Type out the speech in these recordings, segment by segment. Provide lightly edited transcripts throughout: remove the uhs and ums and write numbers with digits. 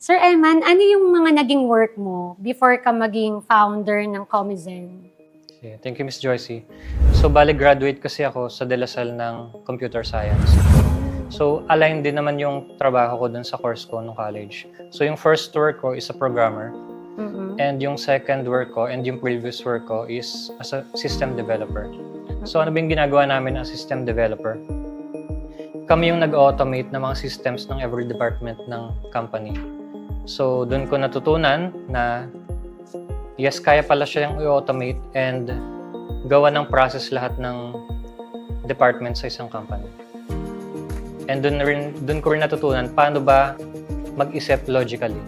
Sir Eman, ano yung mga naging work mo before ka maging founder ng Comizen? Yeah, thank you, Miss Joycey. So, bale graduate kasi ako sa De La Salle ng Computer Science. So, align din naman yung trabaho ko dun sa course ko nung college. So, yung first work ko is a programmer. And yung second work ko and yung previous work ko is as a system developer. So, ano ba yung ginagawa namin as system developer? Kami yung nag-automate ng mga systems ng every department ng company. So, dun ko natutunan na yes, kaya pala siyang i-automate and gawa ng process lahat ng department sa isang company. And dun ko rin natutunan paano ba mag-isip logically.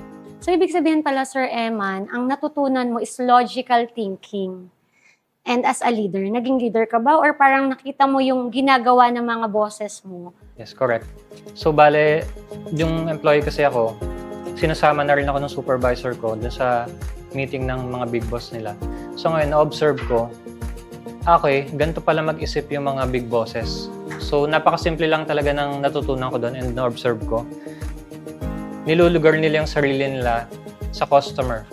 So, ibig sabihin pala, Sir Eman, ang natutunan mo is logical thinking. And as a leader, naging leader ka ba? Or parang nakita mo yung ginagawa ng mga bosses mo? Yes, correct. So, bale, yung employee kasi ako, sinasama na rin ako ng supervisor ko dun sa meeting ng mga big boss nila. So ngayon, na-observe ko, okay, ganito pala mag-isip yung mga big bosses. So napakasimple lang talaga ng natutunan ko doon and na-observe ko. Nilulugar nila yung sarili nila sa customer.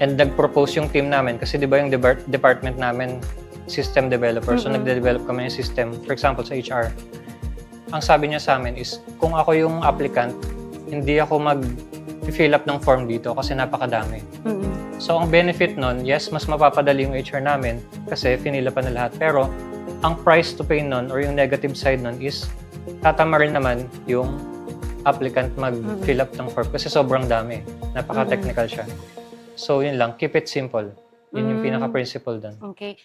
And nag-propose yung team namin kasi di ba yung department namin, system developer. So nagde-develop kami ng system, for example sa HR. Ang sabi niya sa amin is, kung ako yung applicant, hindi ako mag-fill up ng form dito kasi napakadami. So, ang benefit nun, yes, mas mapapadali yung HR namin kasi finila pa na lahat. Pero, ang price to pay nun or yung negative side nun is tatama rin naman yung applicant mag-fill up ng form kasi sobrang dami. Napaka-technical siya. So, yun lang. Keep it simple. Yun yung pinaka-principle dun. Okay.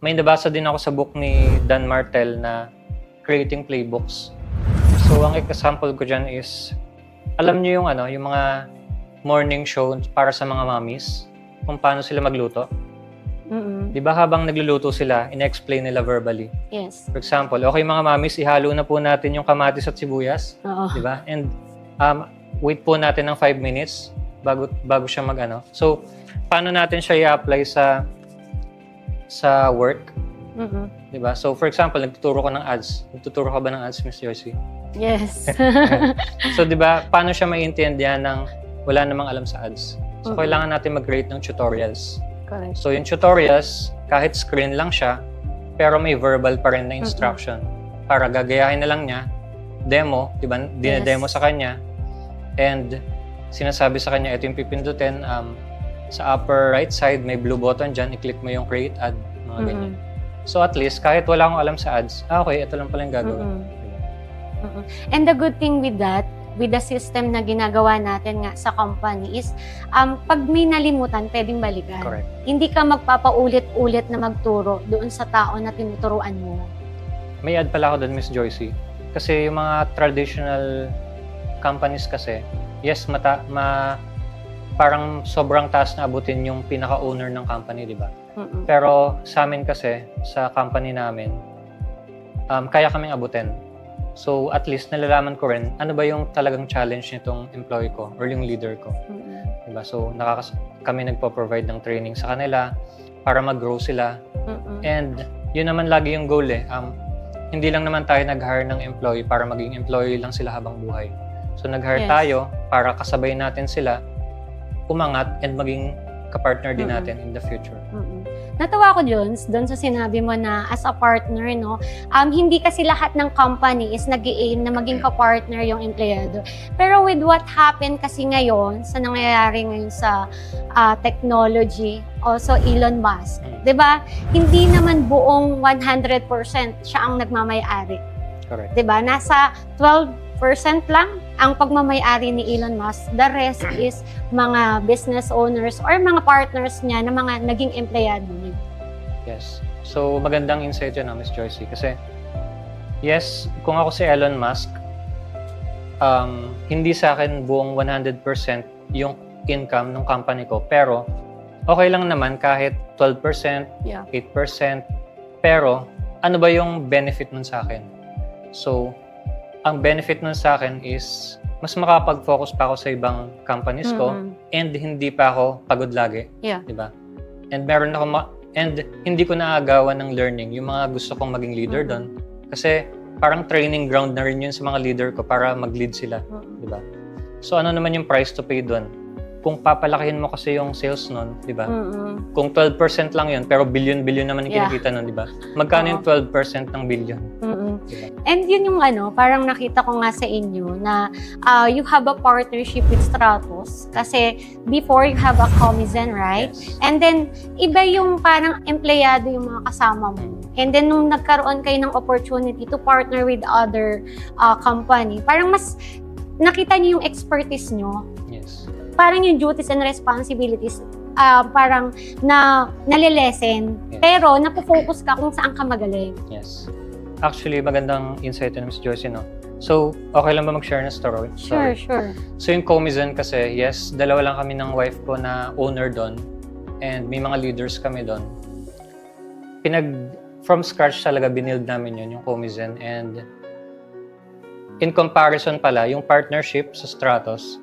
May nabasa din ako sa book ni Dan Martel na Creating Playbooks. So, ang example ko dyan is alam niyo yung yung mga morning show para sa mga mommies, kung paano sila magluto? Di ba habang nagluluto sila, in-explain nila verbally? Yes. For example, okay mga mommies, ihalo na po natin yung kamatis at sibuyas. Oo. Di ba? And wait po natin ng 5 minutes bago siya So, paano natin siya i-apply sa work? Di ba? So, for example, nagtuturo ka ng ads. Nagtuturo ka ba ng ads, Miss Joycey? Yes. So, di ba, paano siya maiintindihan ng wala namang alam sa ads? So, kailangan natin mag-create ng tutorials. Correct. So, yung tutorials, kahit screen lang siya, pero may verbal pa rin na instruction. Para gagayahin na lang niya, demo, di ba? Dinedemo sa kanya. And, sinasabi sa kanya, ito yung pipindutin. Sa upper right side, may blue button dyan. I-click mo yung create ad, mga ganyan. So, at least, kahit wala akong alam sa ads, okay, ito lang pala yung gagawin. And the good thing with that, with the system na ginagawa natin nga sa company is, pag may nalimutan, pwedeng balikan. Correct. Hindi ka magpapaulit-ulit na magturo doon sa tao na tinuturuan mo. May add pala ako doon, Miss Joycey. Kasi yung mga traditional companies kasi, yes, parang sobrang taas na abutin yung pinaka-owner ng company, di ba? Pero sa amin kasi, sa company namin, kaya kaming abutin. So, at least nalalaman ko rin ano ba yung talagang challenge nitong employee ko or yung leader ko. Diba? So, kami nagpo-provide ng training sa kanila para mag-grow sila. And yun naman lagi yung goal eh. Hindi lang naman tayo nag-hire ng employee para maging employee lang sila habang buhay. So, nag-hire tayo para kasabay natin sila umangat and maging kapartner din natin in the future. Natawa ko doon sa sinabi mo na as a partner, no, hindi kasi lahat ng company is nag-i-aim na maging kapartner yung empleyado. Pero with what happened kasi ngayon, sa nangyayari ngayon sa technology, also Elon Musk, di ba? Hindi naman buong 100% siya ang nagmamay-ari. Correct. Di ba? Nasa 12% lang ang pagmamay-ari ni Elon Musk. The rest is mga business owners or mga partners niya na mga naging empleyado niya. Yes. So, magandang insight yun, Miss Joycey. Kasi, yes, kung ako si Elon Musk, hindi sa akin buong 100% yung income ng company ko. Pero, okay lang naman kahit 12%, 8%. Pero, ano ba yung benefit nun sa akin? So, ang benefit nun sa akin is mas makapag-focus pa ako sa ibang companies ko and hindi pa ako pagod lagi. Yeah. Diba? And meron ako and hindi ko naagawan ng learning yung mga gusto kong maging leader doon. Kasi parang training ground na rin yun sa mga leader ko para mag-lead sila. Diba? So ano naman yung price to pay doon? Kung papalakihin mo kasi yung sales nun, di ba? Kung 12% lang yun, pero billion naman yung Yeah. kinikita nun, di ba? Magkano yung 12% ng billion? Diba? And yun yung parang nakita ko nga sa inyo na you have a partnership with Stratos kasi before you have a Comizen, right? Yes. And then, iba yung parang empleyado yung mga kasama mo. And then, nung nagkaroon kayo ng opportunity to partner with other company, parang mas nakita niyo yung expertise nyo. Yes. Parang yung duties and responsibilities, parang nalilesen. Yes. Pero, napofocus ka kung saan ka magaling. Yes. Actually, magandang insight yun, Ms. Joyce, no? So, okay lang ba mag-share ng story? Sure. So, yung Comizen kasi, yes, dalawa lang kami ng wife ko na owner doon. And may mga leaders kami doon. From scratch talaga, binild namin yun, yung Comizen. And in comparison pala, yung partnership sa Stratos,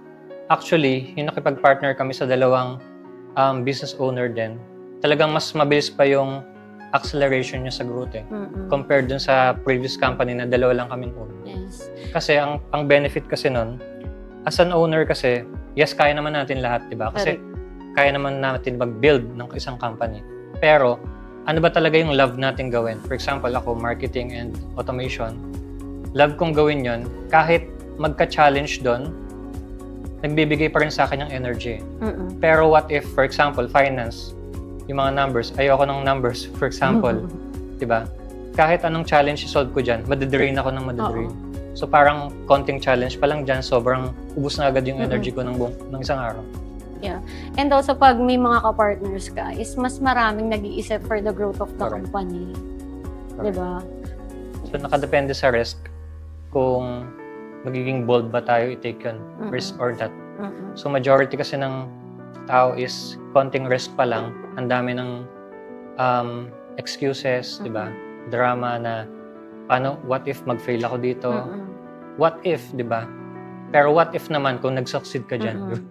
actually, yung nakipag-partner kami sa dalawang business owner din, talagang mas mabilis pa yung acceleration niya sa growth compared dun sa previous company na dalawa lang kaming owner. Yes. Kasi ang benefit kasi nun, as an owner kasi, yes, kaya naman natin lahat, di ba? Kasi kaya naman natin mag-build ng isang company. Pero, ano ba talaga yung love natin gawin? For example, ako, marketing and automation. Love kong gawin yon kahit magka-challenge doon, nagbibigay pa rin sa akin ng energy. Pero what if, for example, finance, yung mga numbers, ayoko ng numbers, for example, di ba? Kahit anong challenge solve ko dyan, madidrain ako ng madidrain. So parang konting challenge pa lang dyan, sobrang ubus na agad yung energy ko ng isang araw. Yeah. And also, pag may mga ka-partners ka, is mas maraming nag-iisip for the growth of the Correct. company. Correct. Diba? So nakadepende sa risk kung magiging bold ba tayo i-take yun, risk or not. So majority kasi ng tao is konting risk pa lang, ang dami ng excuses, di ba? Drama na, paano, what if mag-fail ako dito? What if, di ba? Pero what if naman kung nag-succeed ka dyan?